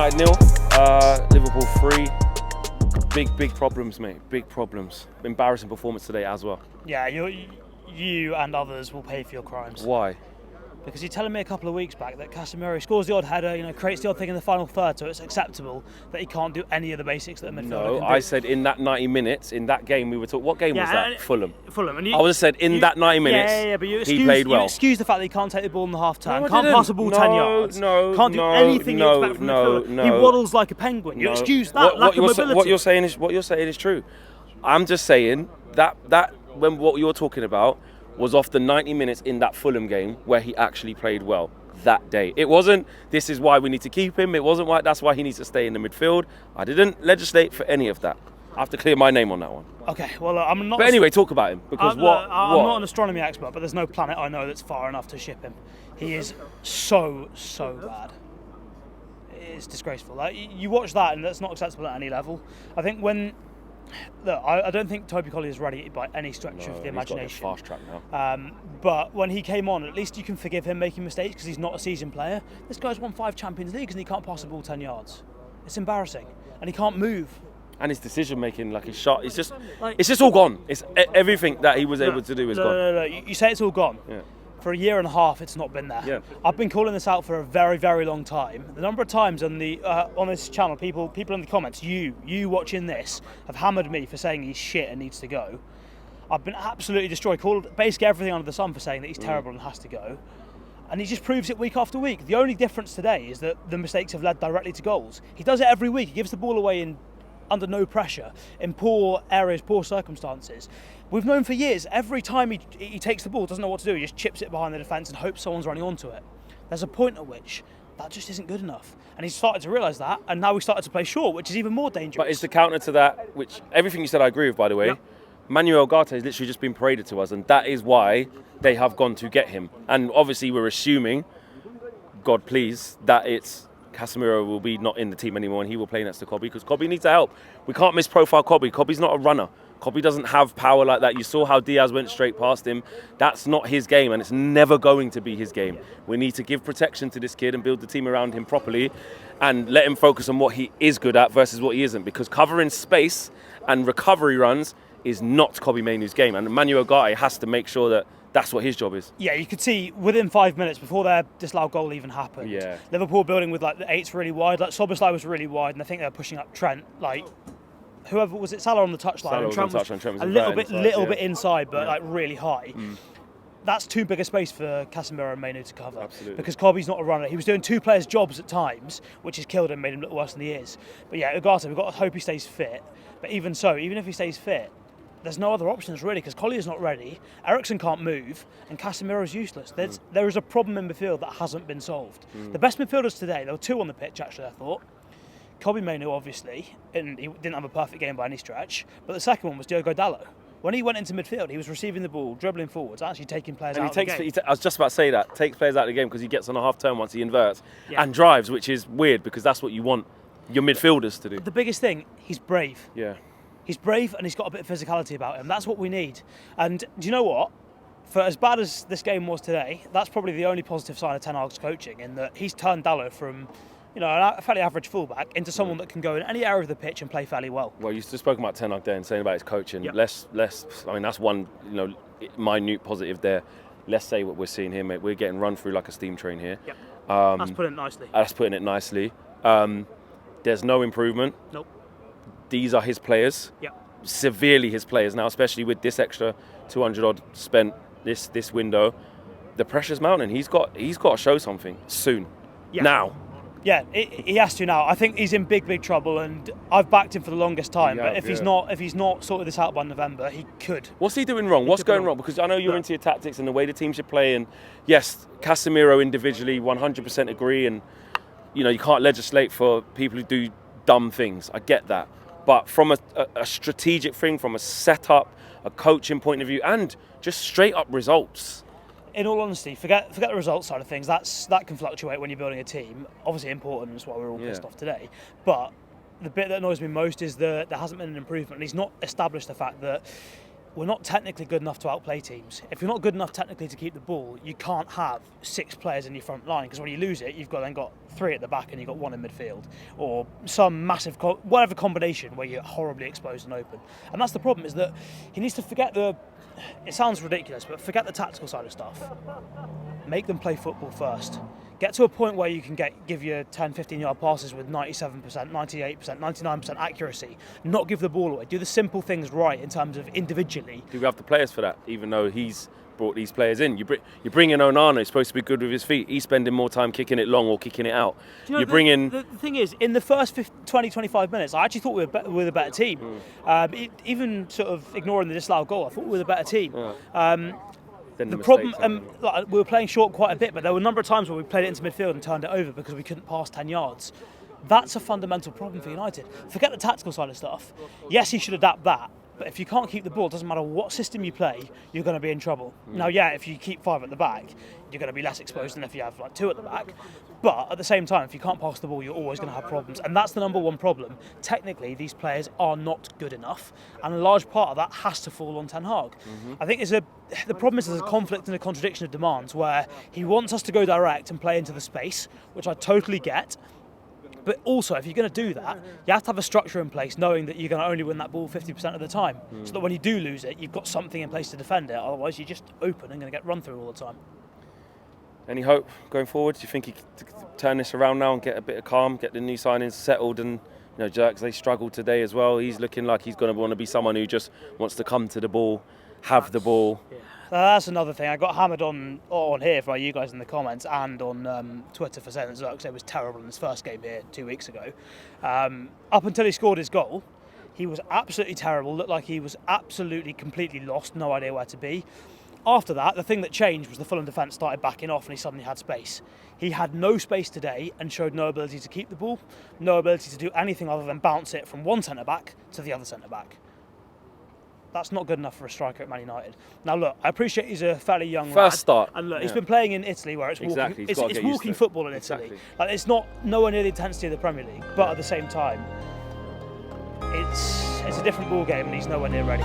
United 0, Liverpool 3. Big problems, mate. Big problems. Embarrassing performance today as well. Yeah, you and others will pay for your crimes. Why? Because you're telling me a couple of weeks back that Casemiro scores the odd header, creates the odd thing in the final third, so it's acceptable that he can't do any of the basics that a midfielder can do. No, I said in that 90 minutes, in that game we were talking. What game was that? Fulham. And I was said in that 90 minutes, but he played well. You excuse the fact that he can't take the ball in the half turn, No, can't pass the ball 10 yards, can't do anything you expect from a midfielder. He waddles like a penguin. You excuse that lack of mobility. What you're saying is true. I'm just saying that when what you're talking about was off the 90 minutes in that Fulham game where he actually played well that day. It wasn't, this is why we need to keep him. It wasn't why, that's why he needs to stay in the midfield. I didn't legislate for any of that. I have to clear my name on that one. Okay, well, I'm not... But anyway, talk about him. Because I'm not an astronomy expert, but there's no planet I know that's far enough to ship him. He is so bad. It's disgraceful. Like, you watch that and that's not acceptable at any level. I think when... Look, I don't think Toby Colley is ready by any stretch of the imagination. He's got a fast track now. But when he came on, at least you can forgive him making mistakes because he's not a seasoned player. This guy's won 5 Champions Leagues and he can't pass the ball 10 yards. It's embarrassing. And he can't move. And his decision making, like his shot, it's just all gone. It's everything that he was able to do is gone. No. You say it's all gone. Yeah. For a year and a half, it's not been there. Yeah. I've been calling this out for a very long time. The number of times on this channel, people in the comments, you watching this, have hammered me for saying he's shit and needs to go. I've been absolutely destroyed. Called basically everything under the sun for saying that he's terrible and has to go. And he just proves it week after week. The only difference today is that the mistakes have led directly to goals. He does it every week. He gives the ball away under no pressure, in poor areas, poor circumstances. We've known for years, every time he takes the ball, doesn't know what to do, he just chips it behind the defence and hopes someone's running onto it. There's a point at which that just isn't good enough. And he's started to realise that, and now we started to play short, which is even more dangerous. But it's the counter to that, which everything you said I agree with, by the way. Yeah. Manuel Ugarte has literally just been paraded to us, and that is why they have gone to get him. And obviously we're assuming, God please, that it's Casemiro will be not in the team anymore and he will play next to Kobbie because Kobbie needs our help. We can't misprofile Kobbie. Kobbie's not a runner. Kobbie doesn't have power like that. You saw how Diaz went straight past him. That's not his game and it's never going to be his game. We need to give protection to this kid and build the team around him properly and let him focus on what he is good at versus what he isn't, because covering space and recovery runs is not Kobbie Mainoo's game, and Manuel Ugarte has to make sure that that's what his job is. Yeah, you could see within 5 minutes before their disallowed goal even happened, Liverpool building with like the 8s really wide, like Szoboszlai was really wide, and I think they were pushing up Trent, like whoever was it, Salah on the touchline, and Trent was a little bit inside, but like really high. That's too big a space for Casemiro and Mainoo to cover. Absolutely. Because Kobbie's not a runner. He was doing 2 players' jobs at times, which has killed him, made him look worse than he is. But yeah, Ugarte, we've got to hope he stays fit. But even so, even if he stays fit, there's no other options really, because Collier's not ready, Eriksen can't move, and Casemiro's useless. There is a problem in midfield that hasn't been solved. The best midfielders today, there were 2 on the pitch actually, I thought. Kobbie Mainoo, obviously, and he didn't have a perfect game by any stretch, but the second one was Diogo Dalot. When he went into midfield, he was receiving the ball, dribbling forwards, actually taking players out of the game. I was just about to say that, takes players out of the game because he gets on a half turn once he inverts and drives, which is weird because that's what you want your midfielders to do. The biggest thing, he's brave. Yeah. He's brave and he's got a bit of physicality about him. That's what we need. And do you know what? For as bad as this game was today, that's probably the only positive sign of Ten Hag's coaching, in that he's turned Dalot from, a fairly average fullback into someone that can go in any area of the pitch and play fairly well. Well, you just spoke about Ten Hag there and saying about his coaching. Less. I mean, that's one, minute positive there. Let's say what we're seeing here, mate. We're getting run through like a steam train here. Yep. That's putting it nicely. There's no improvement. Nope. These are his players, severely his players now, especially with this extra 200 odd spent this window. The pressure's mounting. He's got to show something soon. Now. Yeah, he has to now. I think he's in big trouble, and I've backed him for the longest time. But if he's not sorted this out by November, he could. What's he doing wrong? What's going wrong? Because I know you're into your tactics and the way the team should play. And yes, Casemiro individually, 100% agree. And you can't legislate for people who do dumb things. I get that. But from a strategic thing, from a setup, a coaching point of view, and just straight up results. In all honesty, forget the results side of things. That can fluctuate when you're building a team. Obviously important, that's why we're all pissed off today. But the bit that annoys me most is that there hasn't been an improvement. And he's not established the fact that we're not technically good enough to outplay teams. If you're not good enough technically to keep the ball, you can't have 6 players in your front line, because when you lose it, you've then got 3 at the back and you've got 1 in midfield, or some massive, whatever combination where you're horribly exposed and open. And that's the problem, is that he needs to forget it sounds ridiculous, but forget the tactical side of stuff. Make them play football first. Get to a point where you can give your 10, 15-yard passes with 97%, 98%, 99% accuracy. Not give the ball away. Do the simple things right in terms of individually. Do we have the players for that, even though he's brought these players in? You bring in Onana, who's supposed to be good with his feet. He's spending more time kicking it long or kicking it out. The thing is, in the first 20, 25 minutes, I actually thought we were the better team. Even sort of ignoring the disallowed goal, I thought we were the better team. Yeah. The problem, we were playing short quite a bit, but there were a number of times where we played it into midfield and turned it over because we couldn't pass 10 yards. That's a fundamental problem for United. Forget the tactical side of stuff. Yes, he should adapt that, but if you can't keep the ball, it doesn't matter what system you play, you're going to be in trouble. Now, yeah, if you keep 5 at the back, you're going to be less exposed than if you have 2 at the back. But at the same time, if you can't pass the ball, you're always going to have problems. And that's the number one problem. Technically, these players are not good enough. And a large part of that has to fall on Ten Hag. I think the problem is there's a conflict and a contradiction of demands where he wants us to go direct and play into the space, which I totally get. But also, if you're going to do that, you have to have a structure in place, knowing that you're going to only win that ball 50% of the time. So that when you do lose it, you've got something in place to defend it. Otherwise, you're just open and going to get run through all the time. Any hope going forward? Do you think he can turn this around now and get a bit of calm, get the new signings settled? And Jerks, they struggled today as well. He's looking like he's going to want to be someone who just wants to come to the ball, have the ball. Yeah. That's another thing. I got hammered on here by you guys in the comments and on Twitter for saying that Xerxes was terrible in his first game here 2 weeks ago. Up until he scored his goal, he was absolutely terrible. Looked like he was absolutely, completely lost, no idea where to be. After that, the thing that changed was the Fulham defence started backing off and he suddenly had space. He had no space today and showed no ability to keep the ball, no ability to do anything other than bounce it from one centre-back to the other centre-back. That's not good enough for a striker at Man United. Now look, I appreciate he's a fairly young lad. First start. And look, he's been playing in Italy where it's walking. Exactly. It's walking football in Italy. Exactly. Like, it's not nowhere near the intensity of the Premier League, but at the same time, it's a different ball game and he's nowhere near ready.